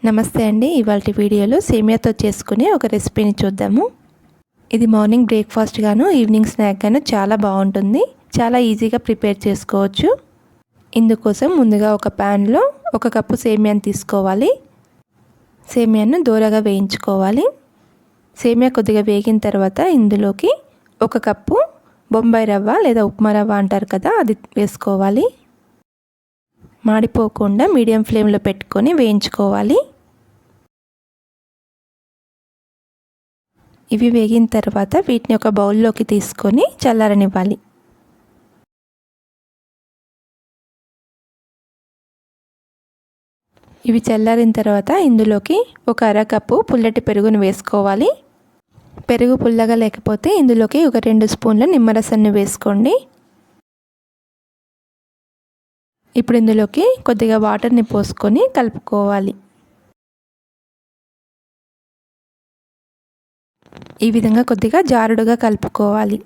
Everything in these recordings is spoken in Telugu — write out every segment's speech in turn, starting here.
నమస్తే అండి. ఇవాల్టి వీడియోలో సేమియాతో చేసుకునే ఒక రెసిపీని చూద్దాము. ఇది మార్నింగ్ బ్రేక్ఫాస్ట్ గాను ఈవినింగ్ స్నాక్ గాను చాలా బాగుంటుంది. చాలా ఈజీగా ప్రిపేర్ చేసుకోవచ్చు. ఇందుకోసం ముందుగా ఒక ప్యాన్లో 1 కప్పు సేమియాని తీసుకోవాలి. సేమియాను దోరగా వేయించుకోవాలి. సేమియా కొద్దిగా వేగిన తర్వాత ఇందులోకి 1 కప్పు బొంబాయి రవ్వ లేదా ఉప్మా రవ్వ అంటారు కదా, అది వేసుకోవాలి. మాడిపోకుండా మీడియం ఫ్లేమ్లో పెట్టుకొని వేయించుకోవాలి. ఇవి వేగిన తర్వాత వీటిని ఒక బౌల్లోకి తీసుకొని చల్లారనివ్వాలి. ఇవి చల్లారిన తర్వాత ఇందులోకి 1/2 కప్పు పుల్లటి పెరుగును వేసుకోవాలి. పెరుగు పుల్లగా లేకపోతే ఇందులోకి 2 స్పూన్ల నిమ్మరసాన్ని వేసుకోండి. ఇప్పుడు ఇందులోకి కొద్దిగా వాటర్ని పోసుకొని కలుపుకోవాలి. ఈ విధంగా కొద్దిగా జారుడుగా కలుపుకోవాలి.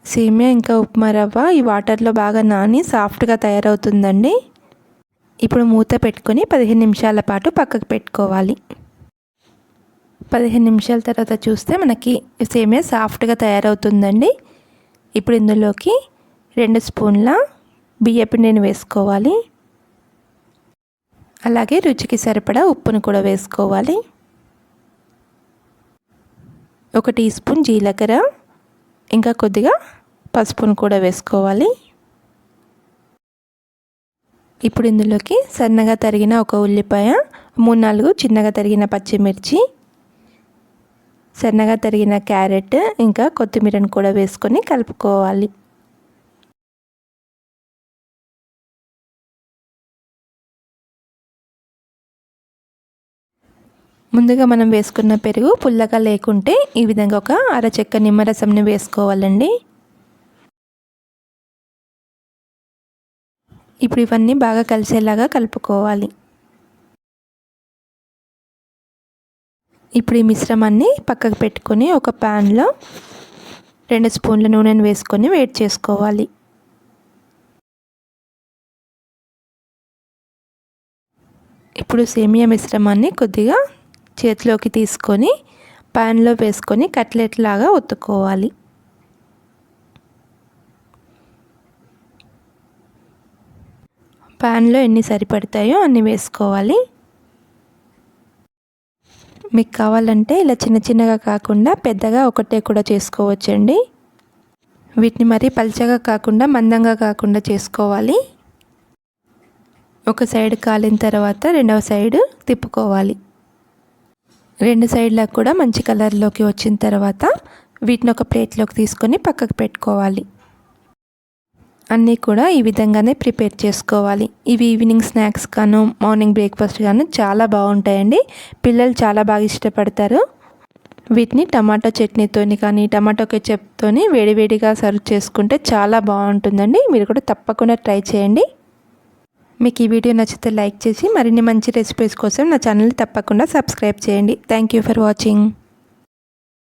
సేమియా ఇంకా ఉప్మా రవ్వ ఈ వాటర్లో బాగా నాని సాఫ్ట్గా తయారవుతుందండి. ఇప్పుడు మూత పెట్టుకొని 15 నిమిషాల పాటు పక్కకు పెట్టుకోవాలి. 15 నిమిషాల తర్వాత చూస్తే మనకి సేమియా సాఫ్ట్గా తయారవుతుందండి. ఇప్పుడు ఇందులోకి 2 స్పూన్ల బియ్య పిండిని వేసుకోవాలి. అలాగే రుచికి సరిపడా ఉప్పును కూడా వేసుకోవాలి. 1 టీ స్పూన్ జీలకర్ర ఇంకా కొద్దిగా పసుపును కూడా వేసుకోవాలి. ఇప్పుడు ఇందులోకి సన్నగా తరిగిన 1 ఉల్లిపాయ, 3-4 చిన్నగా తరిగిన పచ్చిమిర్చి, సన్నగా తరిగిన క్యారెట్ ఇంకా కొత్తిమీరను కూడా వేసుకొని కలుపుకోవాలి. ముందుగా మనం వేసుకున్న పెరుగు పుల్లగా లేకుంటే ఈ విధంగా ఒక అరచెక్క నిమ్మరసంని వేసుకోవాలండి. ఇప్పుడు ఇవన్నీ బాగా కలిసేలాగా కలుపుకోవాలి. ఇప్పుడు ఈ మిశ్రమాన్ని పక్కకు పెట్టుకొని ఒక ప్యాన్లో 2 స్పూన్ల నూనెను వేసుకొని వేడి చేసుకోవాలి. ఇప్పుడు సేమియా మిశ్రమాన్ని కొద్దిగా చేతిలోకి తీసుకొని ప్యాన్లో వేసుకొని కట్లెట్ లాగా ఒత్తుకోవాలి. ప్యాన్లో ఎన్ని సరిపడతాయో అన్ని వేసుకోవాలి. మీకు కావాలంటే ఇలా చిన్న చిన్నగా కాకుండా పెద్దగా ఒకటే కూడా చేసుకోవచ్చండి. వీటిని మరీ పల్చగా కాకుండా మందంగా కాకుండా చేసుకోవాలి. ఒక సైడ్ కాలిన తర్వాత రెండవ సైడ్ తిప్పుకోవాలి. 2 సైడ్లకు కూడా మంచి కలర్లోకి వచ్చిన తర్వాత వీటిని ఒక ప్లేట్లోకి తీసుకొని పక్కకు పెట్టుకోవాలి. అన్నీ కూడా ఈ విధంగానే ప్రిపేర్ చేసుకోవాలి. ఇవి ఈవినింగ్ స్నాక్స్ గాను మార్నింగ్ బ్రేక్ఫాస్ట్ గాను చాలా బాగుంటాయండి. పిల్లలు చాలా బాగా ఇష్టపడతారు. వీటిని టమాటో చట్నీతోని కానీ టమాటో కెచప్తోని వేడివేడిగా సర్వ్ చేసుకుంటే చాలా బాగుంటుందండి. మీరు కూడా తప్పకుండా ట్రై చేయండి. మీకు ఈ వీడియో నచ్చితే లైక్ చేసి మరిన్ని మంచి రెసిపీస్ కోసం నా ఛానల్ని తప్పకుండా సబ్స్క్రైబ్ చేయండి. Thank you for watching.